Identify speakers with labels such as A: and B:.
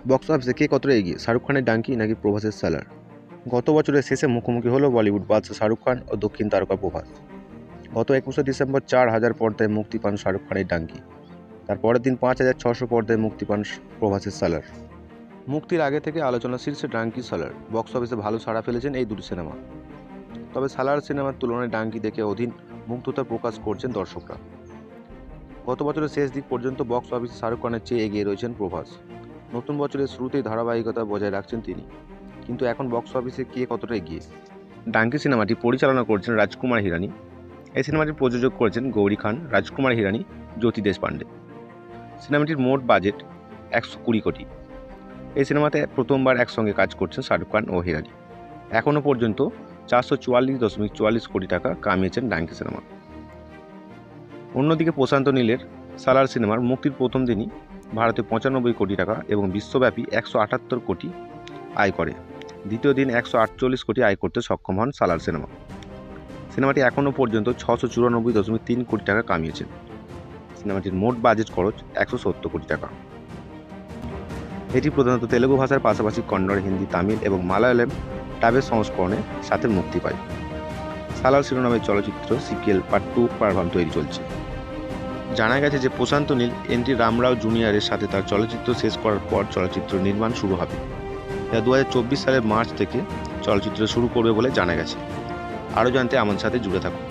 A: Box অফিসে কে কতটা এগিয়ে, শাহরুখ খানের ডাঙ্কি নাকি প্রভাসের সালার? গত বছরের শেষে মুখোমুখি হলো বলিউড বাদশা শাহরুখ খান ও দক্ষিণ তারকা প্রভাস। গত 21শে ডিসেম্বর 4,000 পর্দায় মুক্তি পান শাহরুখ খানের ডাঙ্কি। তার পরের দিন 5,600 পর্দায় মুক্তি পান প্রভাসের সালার। মুক্তির আগে থেকে আলোচনা শীর্ষে ডাঙ্কি সালার। বক্স অফিসে ভালো সাড়া ফেলেছেন এই দুটি সিনেমা। তবে সালার সিনেমার তুলনায় ডাঙ্কি দেখে অধীন মুগ্ধতা প্রকাশ করছেন দর্শকরা। গত বছরের শেষ দিক পর্যন্ত বক্স অফিসে শাহরুখ খানের চেয়ে এগিয়ে রয়েছেন প্রভাস। নতুন বছরের শুরুতেই ধারাবাহিকতা বজায় রাখছেন তিনি, কিন্তু এখন বক্স অফিসে কে কতটা এগিয়ে? ডাঙ্কি সিনেমাটি পরিচালনা করছেন রাজকুমার হিরানি। এই সিনেমাটির প্রযোজক করেছেন গৌরী খান, রাজকুমার হিরানি, জ্যোতি দেশপান্ডে। সিনেমাটির মোট বাজেট 120 কোটি। এই সিনেমাতে প্রথমবার একসঙ্গে কাজ করছেন শাহরুখ খান ও হিরানি। এখনও পর্যন্ত 444.44 কোটি টাকা কামিয়েছেন ডাঙ্কি সিনেমা। অন্যদিকে প্রশান্ত নীলের সালার সিনেমার মুক্তির প্রথম দিনই ভারতে 95 কোটি টাকা এবং বিশ্বব্যাপী 178 কোটি আয় করে। দ্বিতীয় দিন 148 কোটি আয় করতে সক্ষম হন সালার সিনেমা। সিনেমাটি এখনও পর্যন্ত 694.3 কোটি টাকা কামিয়েছেন। সিনেমাটির মোট বাজেট খরচ 170 কোটি টাকা। এটি প্রধানত তেলুগু ভাষার পাশাপাশি কন্নড়, হিন্দি, তামিল এবং মালায়ালাম ডাবের সংস্করণে সাথে মুক্তি পায়। সালার শিরোনামের চলচ্চিত্র সিকুয়েল পার্ট 2 পারভাম তৈরি চলছে। জানা গেছে যে প্রশান্ত নীল এনটি রামরাও জুনিয়রের সাথে তার চলচ্চিত্র শেষ করার পর চলচ্চিত্র নির্মাণ শুরু হবে। যা 2024 সালের মার্চ থেকে চলচ্চিত্র শুরু করবে বলে জানা গেছে। আরও জানতে আমার সাথে জুড়ে থাকুন।